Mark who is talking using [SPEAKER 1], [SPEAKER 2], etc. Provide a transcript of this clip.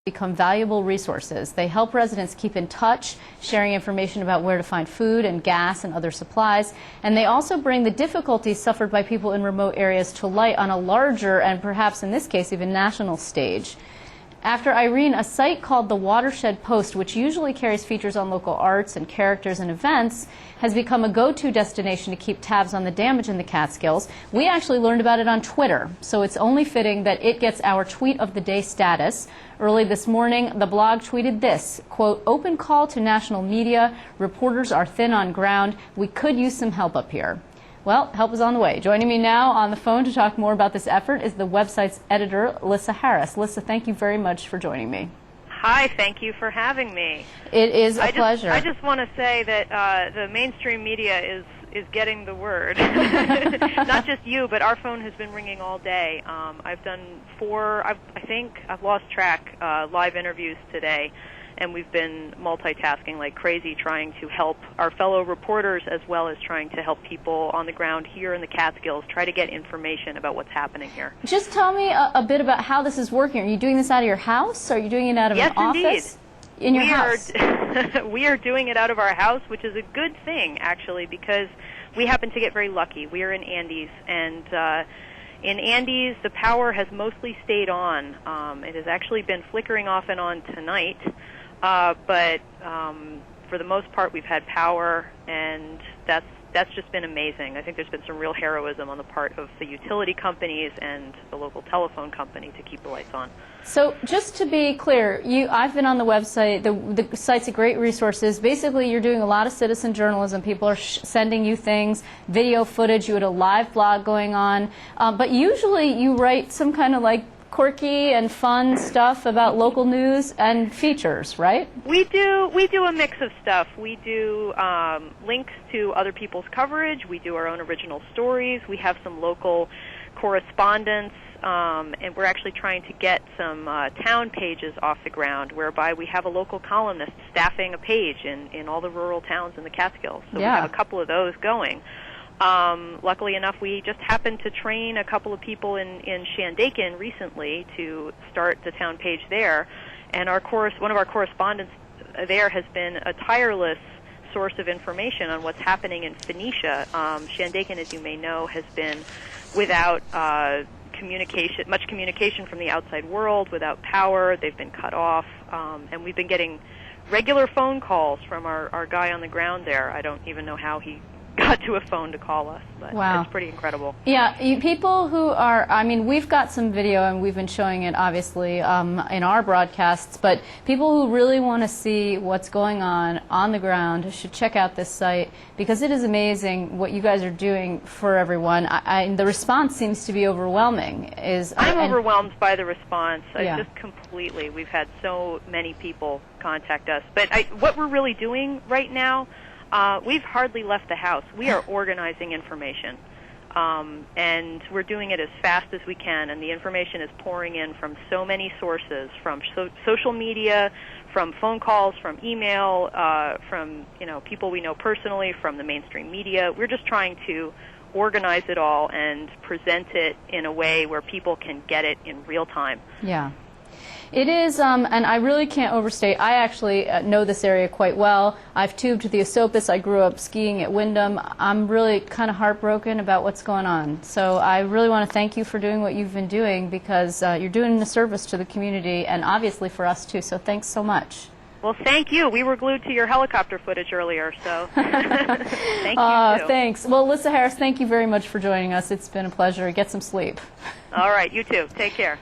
[SPEAKER 1] become valuable resources. They help residents keep in touch, sharing information about where to find food and gas and other supplies. And they also bring the difficulties suffered by people in remote areas to light on a larger and perhaps in this case even national stage. After Irene, a site called the Watershed Post, which usually carries features on local arts and characters and events, has become a go-to destination to keep tabs on the damage in the Catskills. We actually learned about it on Twitter, so it's only fitting that it gets our Tweet of the Day status. Early this morning, the blog tweeted this, quote, "Open call to national media. Reporters are thin on ground. We could use some help up here." Well, help is on the way. Joining me now on the phone to talk more about this effort is the website's editor, Lissa Harris. Lissa, thank you very much for joining me.
[SPEAKER 2] Hi, thank you for having me.
[SPEAKER 1] It is a pleasure.
[SPEAKER 2] I just want to say that the mainstream media is getting the word. Not just you, but our phone has been ringing all day. I've done I've lost track, live interviews today. And we've been multitasking like crazy, trying to help our fellow reporters as well as trying to help people on the ground here in the Catskills try to get information about what's happening here.
[SPEAKER 1] Just tell me a bit about how this is working. Are you doing this out of your house? Are you doing it out of an office?
[SPEAKER 2] Indeed. In your house? We are doing it out of our house, which is a good thing, actually, because we happen to get very lucky. We are in Andes, and in Andes, the power has mostly stayed on. It has actually been flickering off and on tonight. But for the most part, we've had power, and that's just been amazing. I think there's been some real heroism on the part of the utility companies and the local telephone company to keep the lights on.
[SPEAKER 1] So just to be clear, I've been on the website. The site's a great resources. Basically, you're doing a lot of citizen journalism. People are sending you things, video footage. You had a live blog going on. But usually you write some kind of like quirky and fun stuff about local news and features, right? We
[SPEAKER 2] do a mix of stuff. We do links to other people's coverage. We do our own original stories. We have some local correspondence, and we're actually trying to get some town pages off the ground, whereby we have a local columnist staffing a page in all the rural towns in the Catskills. So
[SPEAKER 1] yeah.
[SPEAKER 2] We have a couple of those going. Luckily enough, we just happened to train a couple of people in Shandaken recently to start the town page there, and one of our correspondents there has been a tireless source of information on what's happening in Phoenicia. Shandaken, as you may know, has been without much communication from the outside world, without power. They've been cut off, and we've been getting regular phone calls from our guy on the ground there. I don't even know how he got to a phone to call us, but
[SPEAKER 1] wow.
[SPEAKER 2] It's pretty incredible.
[SPEAKER 1] Yeah, people who are, I mean, we've got some video and we've been showing it obviously in our broadcasts, but people who really want to see what's going on the ground should check out this site because it is amazing what you guys are doing for everyone. The response seems to be overwhelming.
[SPEAKER 2] I'm overwhelmed by the response.
[SPEAKER 1] Yeah.
[SPEAKER 2] Just completely. We've had so many people contact us. But what we're really doing right now, we've hardly left the house. We are organizing information, and we're doing it as fast as we can, and the information is pouring in from so many sources, from social media, from phone calls, from email, from people we know personally, from the mainstream media. We're just trying to organize it all and present it in a way where people can get it in real time.
[SPEAKER 1] Yeah. It is, and I really can't overstate, I actually know this area quite well. I've tubed the Esopus. I grew up skiing at Wyndham. I'm really kind of heartbroken about what's going on. So I really want to thank you for doing what you've been doing because you're doing a service to the community and obviously for us too. So thanks so much.
[SPEAKER 2] Well, thank you. We were glued to your helicopter footage earlier, so thank you too.
[SPEAKER 1] Thanks. Well, Lissa Harris, thank you very much for joining us. It's been a pleasure. Get some sleep.
[SPEAKER 2] All right, you too. Take care.